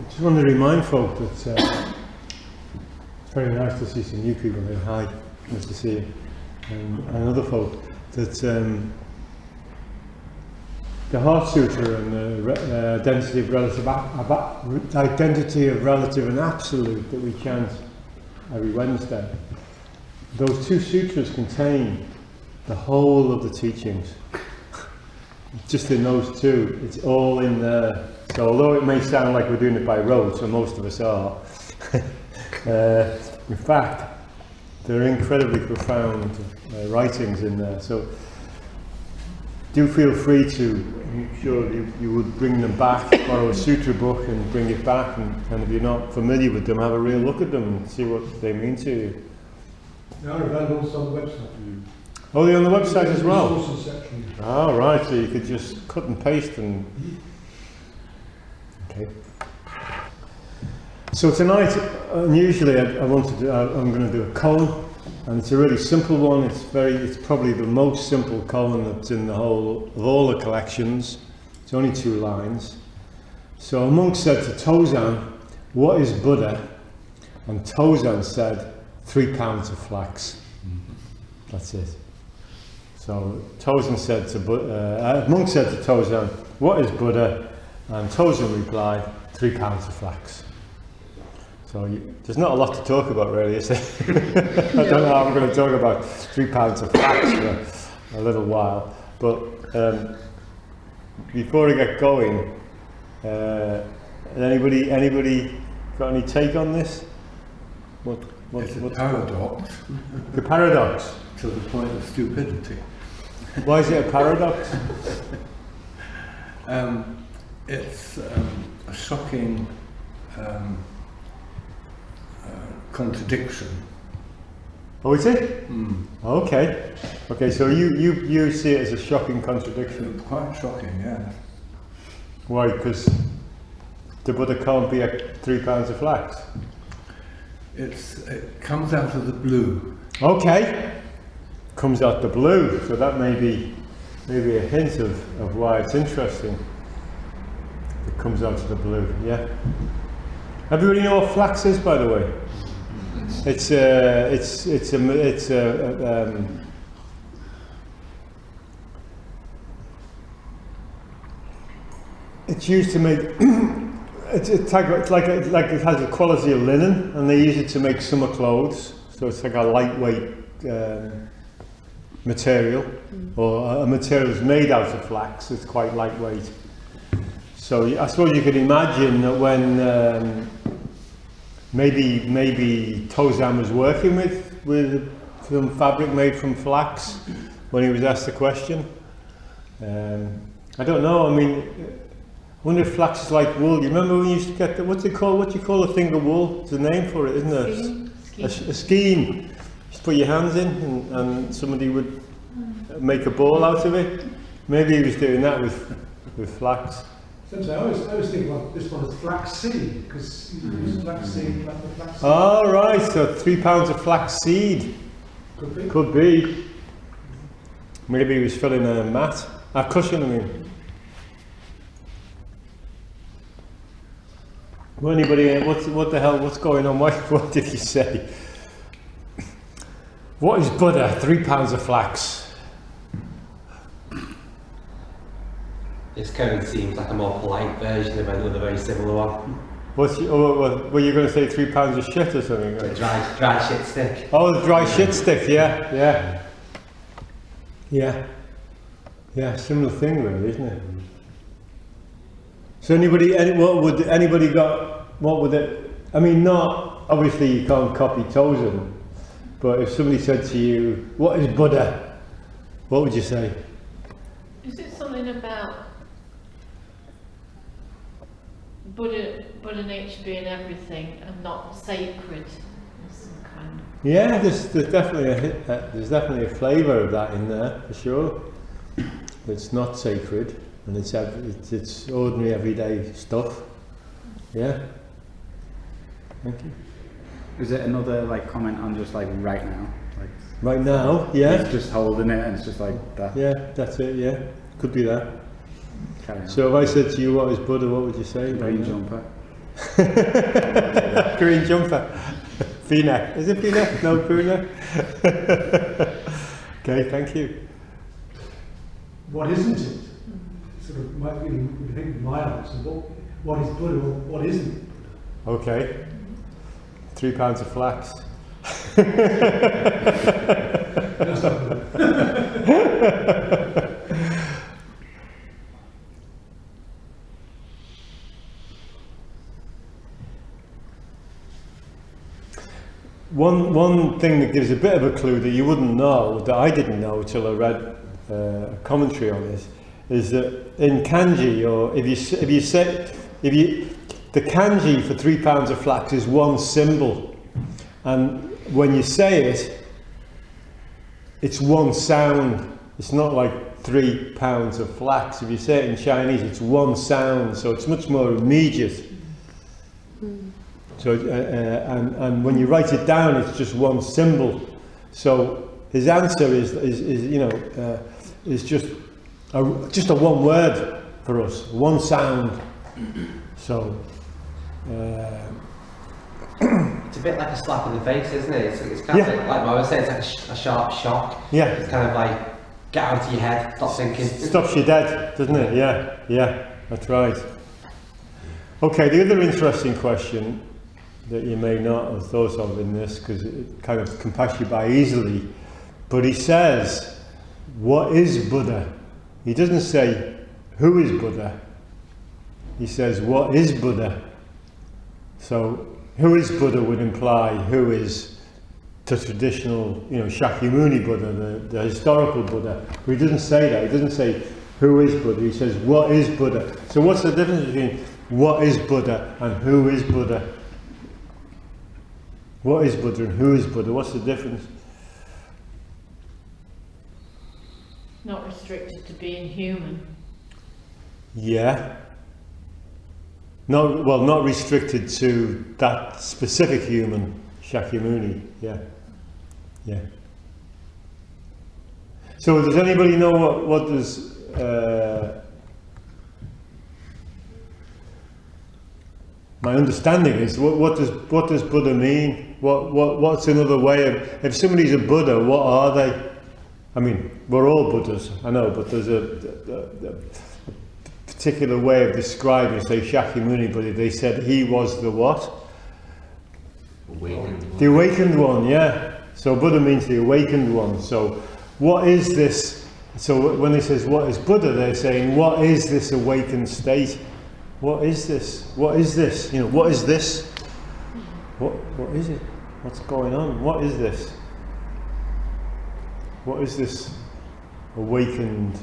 just want to remind folk that it's very nice to see some new people here. Hi, nice to see you. And other folk that the Heart Sutra and the identity of relative and absolute that we chant every Wednesday. Those two sutras contain the whole of the teachings. Just in those two, it's all in there. So although it may sound like we're doing it by rote, so most of us are, in fact, there are incredibly profound writings in there. So do feel free to, I'm sure you would bring them back, borrow a sutra book and bring it back, and if you're not familiar with them, have a real look at them and see what they mean to you. They are available on the website. Oh, they're on the website as well? Resources section. Oh, right, so you could just cut and paste and... Okay. So tonight, unusually, I'm going to do a koan, and it's a really simple one. It's probably the most simple koan that's in the whole of all the collections. It's only 2 lines. So a monk said to Tozan, "What is Buddha?" And Tozan said, 3 pounds of flax. That's it. So Tozan said to monk said to Tozan, "What is Buddha?" And Tozan replied, 3 pounds of flax. So there's not a lot to talk about really, is there? I don't know how I'm going to talk about 3 pounds of flax for a little while. But before I get going, anybody got any take on this? It's a paradox. The paradox? To the point of stupidity. Why is it a paradox? It's a shocking contradiction. Oh, is it? Mm. Okay. Okay, so you see it as a shocking contradiction. It's quite shocking, yeah. Why? Because the Buddha can't be at 3 pounds of flax? It comes out of the blue. Okay. Comes out the blue, so that may be maybe a hint of why it's interesting. It comes out of the blue, yeah. Everybody know what flax is, by the way? It's used to make it's like it has the quality of linen, and they use it to make summer clothes. So it's like a lightweight material, or a material that's made out of flax. It's quite lightweight. So I suppose you could imagine that when maybe Tozan was working with some fabric made from flax when he was asked the question. I don't know. I mean, I wonder if flax is like wool. You remember when you used to get what do you call a thing of wool? There's a name for it, isn't there? A skein. Just put your hands in, and somebody would make a ball out of it. Maybe he was doing that with flax. Sensei, I always think about this one as flax seed, because you use flax seed like the flax seed. Oh, right, so 3 pounds of flax seed. Could be. Could be. Maybe he was filling a cushion, I mean. Well, anybody, what the hell, what's going on? What did he say? What is Buddha? 3 pounds of flax. This kind of seems like a more polite version of another very similar one. Were you going to say 3 pounds of shit or something? A dry shit stick. Oh, the dry shit stick, yeah. Yeah, similar thing really, isn't it? So what would it, I mean, not, obviously you can't copy Tozan, but if somebody said to you, what is Buddha? What would you say? Is it something about Buddha nature being everything and not sacred? Some kind of... Yeah, there's definitely a flavour of that in there for sure. It's not sacred, and it's ordinary everyday stuff. Yeah. Thank you. Is it another comment on just right now? Right now, yeah. He's just holding it and it's just like that. Yeah, that's it, yeah. Could be that. Carry on. So if I said to you, what is Buddha, what would you say? Rain jumper. Green jumper. V-neck. Is it V-neck? No, V-neck. Okay, thank you. What isn't it? Sort of might be, we think mild. So what is Buddha or what isn't? Okay. 3 pounds of flax. That's not Buddha. One thing that gives a bit of a clue that you wouldn't know, that I didn't know until I read a commentary on this, is that in kanji, or the kanji for 3 pounds of flax is one symbol, and when you say it, it's one sound. It's not like 3 pounds of flax. If you say it in Chinese, it's one sound, so it's much more immediate. So, and when you write it down, it's just one symbol. So his answer is just a one word for us, one sound. So it's a bit like a slap in the face, isn't it? It's kind of like I was saying, it's like a sharp shock. Yeah. It's kind of like, get out of your head, stop thinking. Stops you dead, doesn't it? Yeah, that's right. Okay, the other interesting question that you may not have thought of in this, because it kind of can pass you by easily, but he says, what is Buddha? He doesn't say, who is Buddha? He says, what is Buddha? So, who is Buddha would imply who is the traditional, Shakyamuni Buddha, the historical Buddha. But he doesn't say that. He doesn't say, who is Buddha? He says, what is Buddha? So what's the difference between what is Buddha and who is Buddha? What is Buddha and who is Buddha? What's the difference? Not restricted to being human. Yeah. Not restricted to that specific human, Shakyamuni. Yeah. So does anybody know what does my understanding is what does Buddha mean? What's another way of, if somebody's a Buddha, what are they? I mean, we're all Buddhas, I know, but there's a particular way of describing, say, Shakyamuni Buddha. They said he was the what? Awakened. The awakened one, yeah. So Buddha means the awakened one. So what is this? So when he says what is Buddha, they're saying what is this awakened state? What is this? What is this? What is this? What is it? What's going on? What is this? What is this awakened?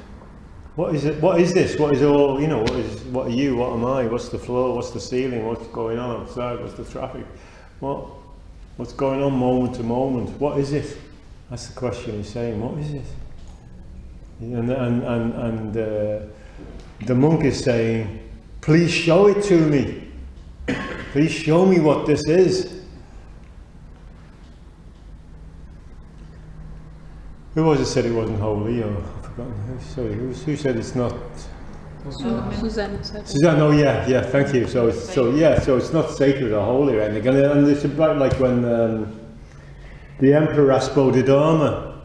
What is it? What is this? What is all? What are you? What am I? What's the floor? What's the ceiling? What's going on outside? What's the traffic? What's going on moment to moment? What is it? That's the question he's saying. What is it? And the monk is saying, please show it to me. Please show me what this is. Who was it said it wasn't holy? Or I've forgotten. Sorry, who said it's not? Suzanne said. Suzanne, oh yeah, thank you. So it's not sacred or holy or anything. And it's about like when the emperor asked Bodhidharma,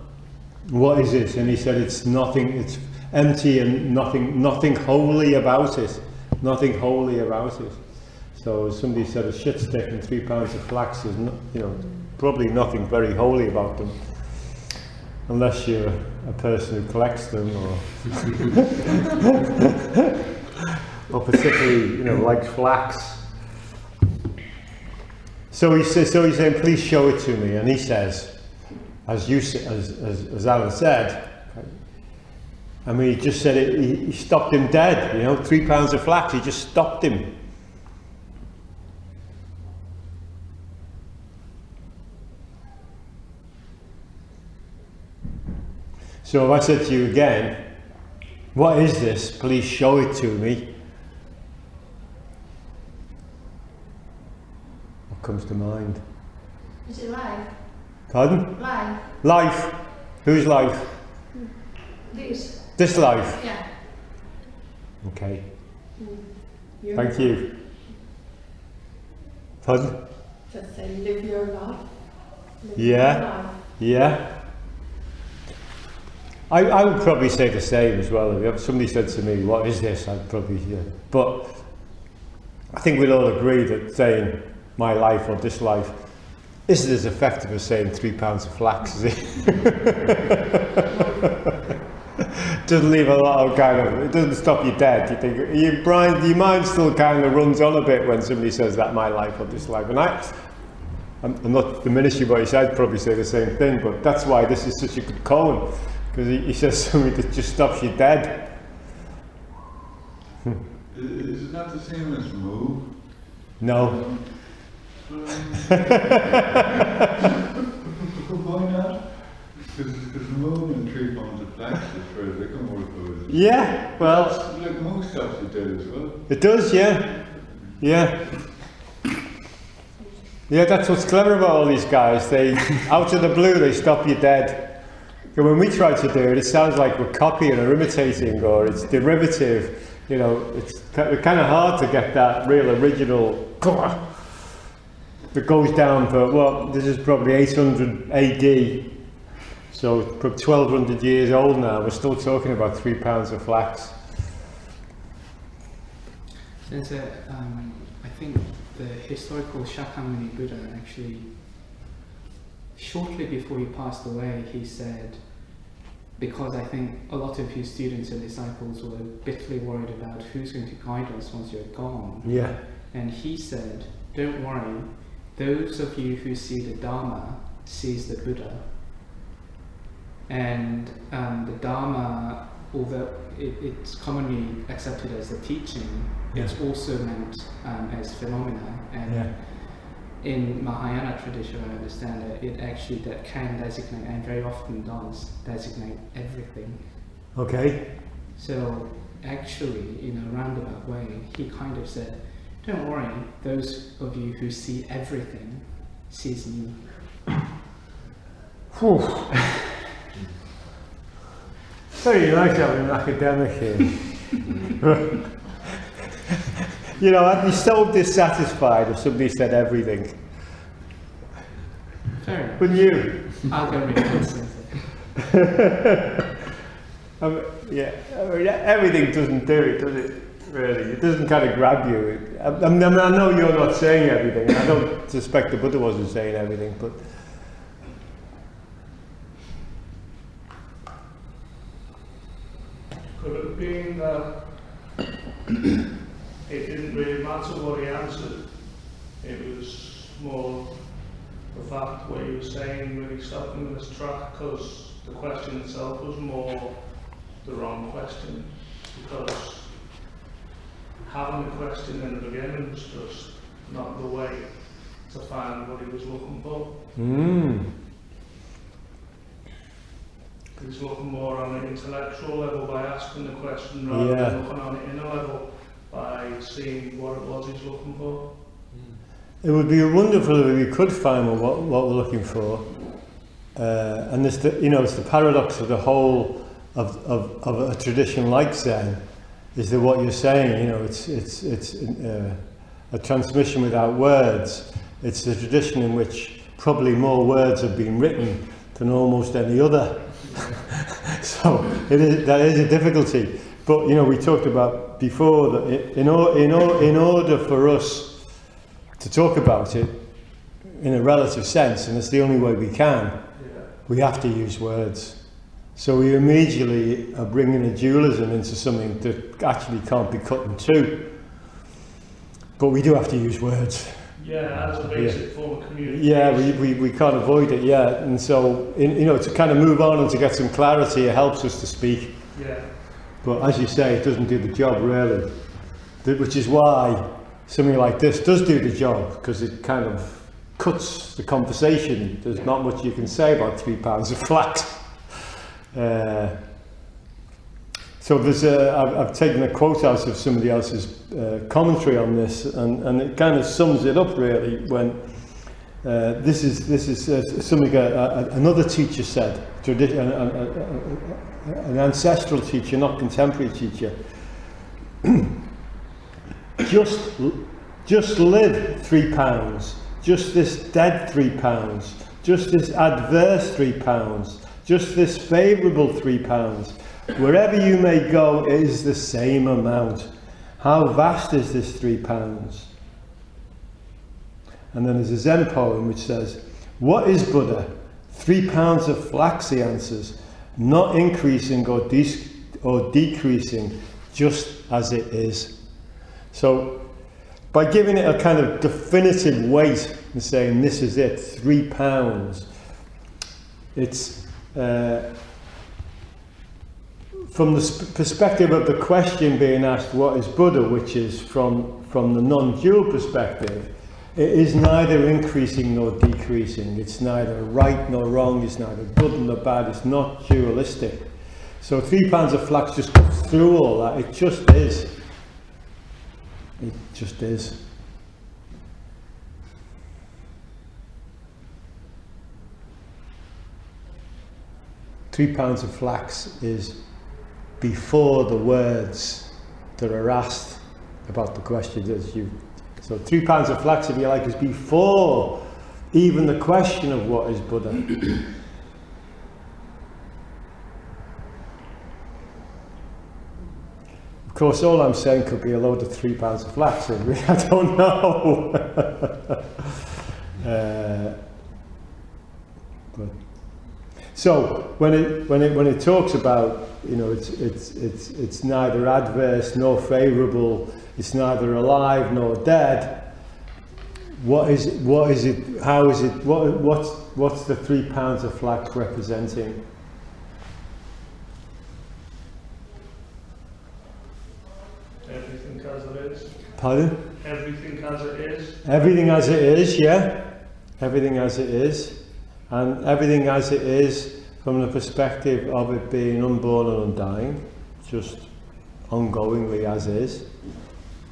what is it? And he said it's nothing, it's empty and nothing holy about it. Nothing holy about it. So somebody said a shit stick and 3 pounds of flax is probably nothing very holy about them. Unless you're a person who collects them or particularly, likes flax. So he's saying, please show it to me. And he says, as Alan said, I mean, he just said it, he stopped him dead, 3 pounds of flax, he just stopped him. So if I said to you again, what is this? Please show it to me. What comes to mind? Is it life? Pardon? Life. Life. Whose life? This. This life. Yeah. Okay. Thank you. Pardon? Just say, live your life. Live Yeah. your life. Yeah. I would probably say the same as well. If somebody said to me, what is this? I'd probably, yeah. But I think we'll all agree that saying my life or this life isn't as effective as saying 3 pounds of flax, is it? Doesn't leave a lot of kind of, it doesn't stop you dead. You think, your mind still kind of runs on a bit when somebody says that my life or this life. And I'm not diminishing what he said, I'd probably say the same thing, but that's why this is such a good koan, because he says something that just stops you dead. Is it not the same as move? No. Why not? Because move and 3 pounds of flax, as far as I can work with. Yeah, well, That's like most stuff you did as well. it does, yeah. Yeah. Yeah, that's what's clever about all these guys. They, out of the blue, they stop you dead. And when we try to do it, it sounds like we're copying or imitating, or it's derivative. You know, it's kind of hard to get that real original that goes down for, well, this is probably 800 AD. So it's probably 1200 years old now. We're still talking about 3 pounds of flax. Sensei, I think the historical Shakyamuni Buddha actually, shortly before he passed away, he said, because I think a lot of his students and disciples were bitterly worried about who's going to guide us once you're gone. Yeah. And he said, don't worry, those of you who see the Dharma sees the Buddha. And the Dharma, although it's commonly accepted as the teaching, it's also meant as phenomena. And in Mahayana tradition, I understand that it actually that can designate, and very often does, designate everything. Okay. So actually, in a roundabout way, he kind of said, don't worry, those of you who see everything sees me. Very nice having an academic here. You know, I'd be so dissatisfied if somebody said everything. Fair enough. Wouldn't you? I'll go read this. Everything doesn't do it, does it? Really, it doesn't kind of grab you. I know you're not saying everything. I don't suspect the Buddha wasn't saying everything, but Could it have been that it didn't really matter what he answered? It was more the fact what he was saying really stopped him in his track, because the question itself was more the wrong question, because having the question in the beginning was just not the way to find what he was looking for. He was looking more on the intellectual level by asking the question rather than looking on the inner level by seeing what it was he's looking for. it would be wonderful if we could find what we're looking for. And it's the paradox of the whole of a tradition like Zen, is that what you're saying, it's a transmission without words. It's a tradition in which probably more words have been written than almost any other. So that is a difficulty. But we talked about before that in order for us to talk about it in a relative sense, and it's the only way we can, we have to use words. So we immediately are bringing a dualism into something that actually can't be cut in two. But we do have to use words. Yeah, as a basic form of communication. Yeah, we can't avoid it, and so, to kind of move on and to get some clarity, it helps us to speak. Yeah. But as you say, it doesn't do the job, really. Which is why something like this does do the job, because it kind of cuts the conversation. There's not much you can say about 3 pounds of flax. So I've taken a quote out of somebody else's commentary on this, and it kind of sums it up really. When this is something another teacher said, an ancestral teacher, not contemporary teacher. just live £3, just this dead £3, just this adverse £3, just this favourable £3. Wherever you may go, it is the same amount. How vast is this £3? And then there's a Zen poem which says, what is Buddha? 3 pounds of flax, he answers, not increasing or decreasing, just as it is. So, by giving it a kind of definitive weight and saying this is it, 3 pounds, it's from the perspective of the question being asked, what is Buddha, which is from the non-dual perspective, it is neither increasing nor decreasing. It's neither right nor wrong. It's neither good nor bad. It's not dualistic. So 3 pounds of flax just goes through all that. It just is. It just is. £3 of flax is before the words that are asked about the question that you. So 3 pounds of flax, if you like, is before even the question of what is Buddha. Of course, all I'm saying could be a load of 3 pounds of flax. I don't know. So when it talks about, you know, it's neither adverse nor favourable. It's neither alive nor dead. What is it? How is it? What's the 3 pounds of flax representing? Everything as it is. Pardon? Everything as it is. Everything as it is, yeah. Everything as it is, and everything as it is from the perspective of it being unborn and undying, just ongoingly as is.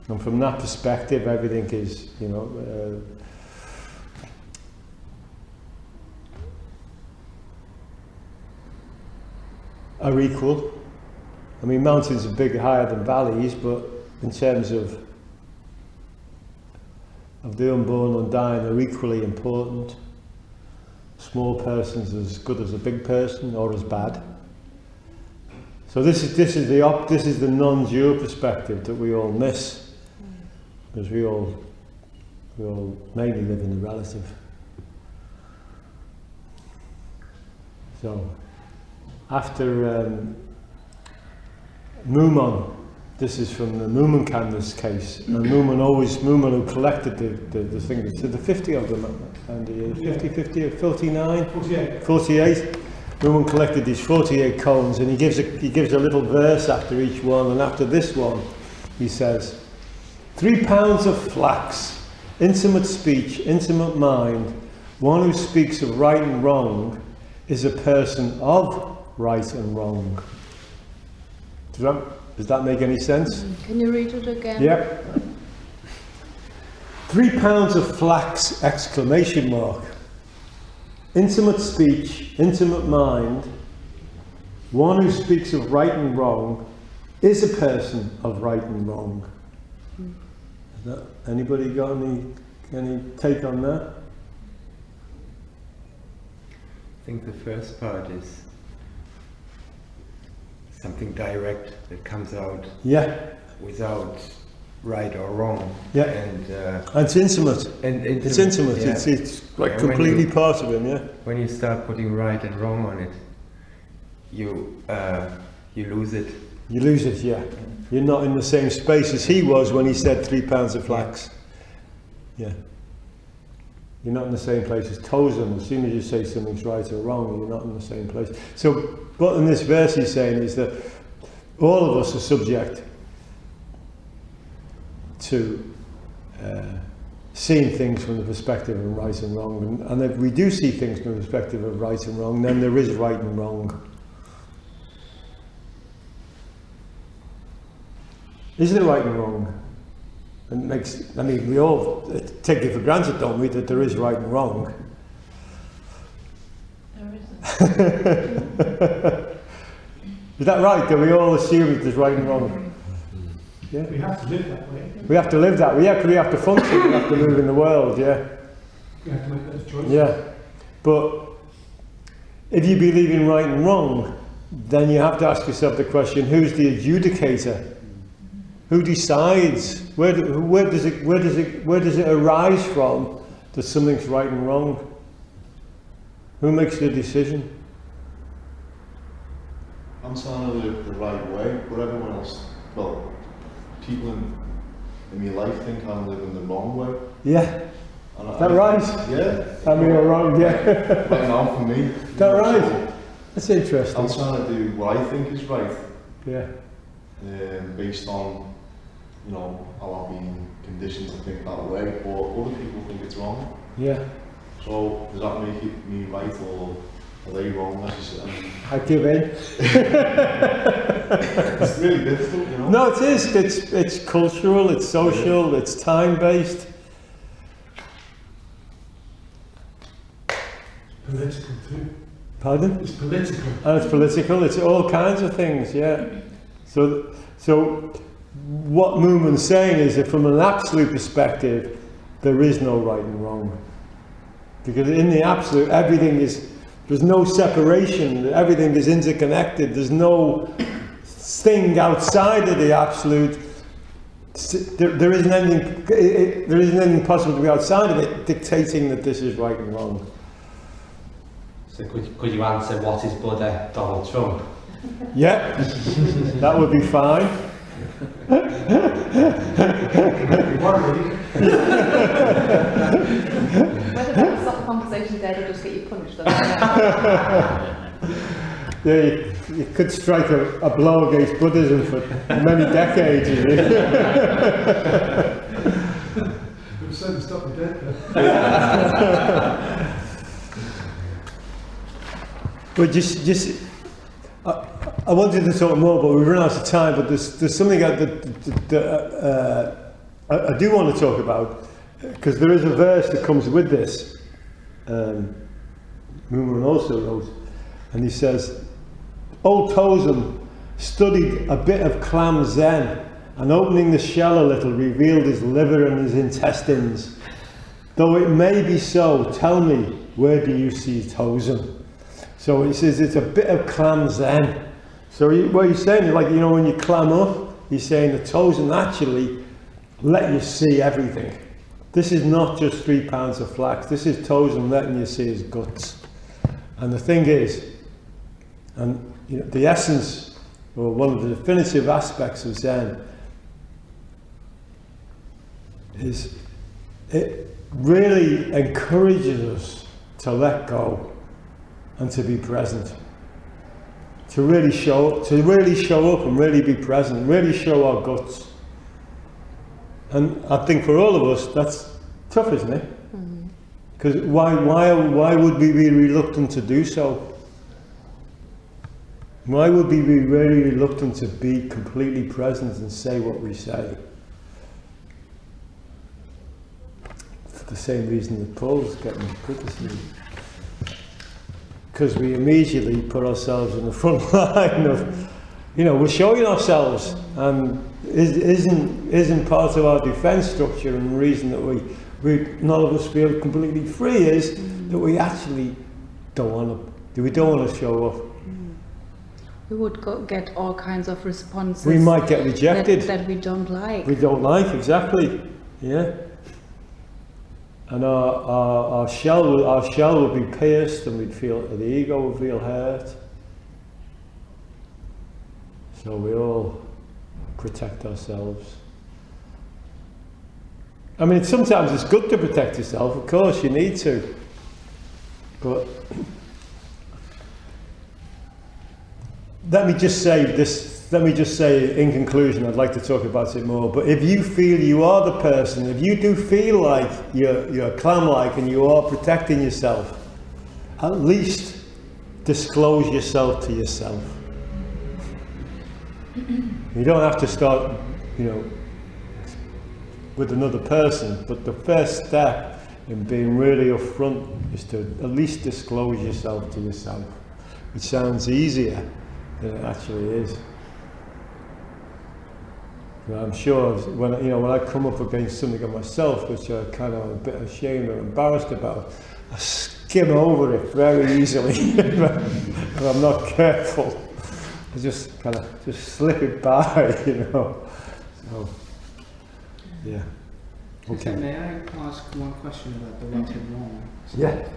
And from that perspective, everything is, you know, are equal. I mean, mountains are bigger, higher than valleys, but in terms of the unborn, undying, are equally important. Small person's as good as a big person, or as bad. So this is the non-dual perspective that we all miss. Because we all mainly live in the relative. So, after Mumon, this is from the Mumonkan, this case, and Mumon who collected the things, so the 50 of them, and 50, 49? 48. Mumon collected these 48 cones, and he gives a little verse after each one, and after this one, he says, 3 pounds of flax, intimate speech, intimate mind, one who speaks of right and wrong is a person of right and wrong. Does that make any sense? Can you read it again? Yep. 3 pounds of flax, exclamation mark. Intimate speech, intimate mind, one who speaks of right and wrong is a person of right and wrong. Anybody got any take on that? I think the first part is something direct that comes out without right or wrong. Yeah. And it's intimate. It's intimate. Yeah. It's like completely part of him. Yeah. When you start putting right and wrong on it, you lose it. You lose it. Yeah. You're not in the same space as he was when he said 3 pounds of flax. Yeah. You're not in the same place as Tozan. As soon as you say something's right or wrong, you're not in the same place. So what in this verse he's saying is that all of us are subject to seeing things from the perspective of right and wrong. And if we do see things from the perspective of right and wrong, then there is right and wrong. Isn't it right and wrong? And we all take it for granted, don't we, that there is right and wrong? There isn't. Is that right? That we all assume that there's right and wrong? Yeah. We have to live that way. We have to live that way. Yeah, 'cause we have to function. We have to move in the world. Yeah. We have to make those choices. Yeah. But if you believe in right and wrong, then you have to ask yourself the question: who's the adjudicator? Who decides? Where does it arise from that something's right and wrong? Who makes the decision? I'm trying to live the right way, but everyone else, well, people in my life think I'm living the wrong way. Yeah. And Is that right? Yeah. I mean, you're wrong, yeah. Right now, for me. Is that right? That's interesting. I'm trying to do what I think is right. Yeah. Based on, how I've been conditioned to think that way, but other people think it's wrong. Yeah. So, does that make me right, or are they wrong? I give in. It's really difficult, No, it is. It's cultural, it's social, it's time-based. Political too. Pardon? It's political. And it's political, it's all kinds of things, yeah. So what Mumonkan's saying is that from an absolute perspective, there is no right and wrong. Because in the absolute, there's no separation, everything is interconnected, there's no thing outside of the absolute. There isn't anything possible to be outside of it dictating that this is right and wrong. So could you answer what is Buddha, Donald Trump? Yeah, that would be fine. Whether that will stop the conversation dead or just get you punished. Yeah, you could strike a blow against Buddhism for many decades. It was certainly stop the dead. But just I wanted to talk more, but we've run out of time. But there's something that I do want to talk about, because there is a verse that comes with this. Mumonkan also wrote, and he says, "Old Tozan studied a bit of clam Zen, and opening the shell a little revealed his liver and his intestines. Though it may be so, tell me, where do you see Tozan?" So he says it's a bit of clam Zen. So what he's saying is, like, when you clam up, he's saying the Tozan actually let you see everything. This is not just 3 pounds of flax. This is Tozan letting you see his guts. And the thing is, and the essence, or one of the definitive aspects of Zen, is it really encourages us to let go and to be present, to really show up and really be present, really show our guts. And I think for all of us, that's tough, isn't it? Because why would we be reluctant to do so? Why would we be really reluctant to be completely present and say what we say? For the same reason that Paul's getting criticism. Because we immediately put ourselves in the front line of, we're showing ourselves, and isn't part of our defence structure, and the reason that none of us feel completely free is that we actually don't want to show off. We would get all kinds of responses. We might get rejected. That we don't like. We don't like, exactly. Yeah. And our shell will be pierced, and the ego will feel hurt. So we all protect ourselves. I mean, sometimes it's good to protect yourself, of course, you need to. But let me just say in conclusion, I'd like to talk about it more, but if you feel you are the person, if you do feel like you're clam-like and you are protecting yourself, at least disclose yourself to yourself. You don't have to start, with another person, but the first step in being really upfront is to at least disclose yourself to yourself, which sounds easier than it actually is. I'm sure when I come up against something of myself, which I kind of a bit ashamed or embarrassed about, I skim over it very easily. If I'm not careful, I just kind of just slip it by, So, yeah. Okay. So may I ask one question about the right and wrong? Yeah.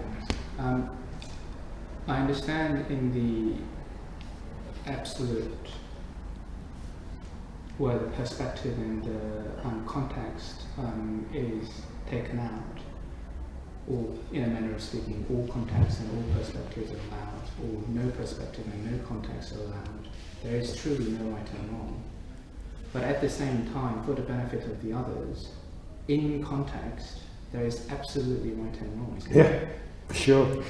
I understand in the absolute, where the perspective and the context is taken out, or in a manner of speaking, all context and all perspectives are allowed, or no perspective and no context are allowed. There is truly no right and wrong. But at the same time, for the benefit of the others, in context, there is absolutely right and wrong. Yeah, sure.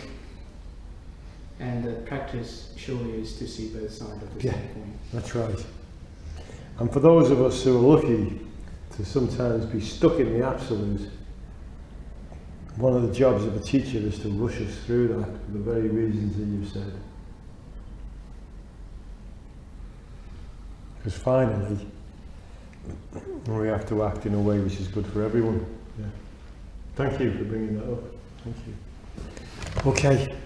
And the practice surely is to see both sides of the same coin. That's right. And for those of us who are lucky to sometimes be stuck in the absolute, one of the jobs of a teacher is to rush us through that for the very reasons that you've said. Because finally, we have to act in a way which is good for everyone. Yeah. Thank you for bringing that up. Thank you. Okay.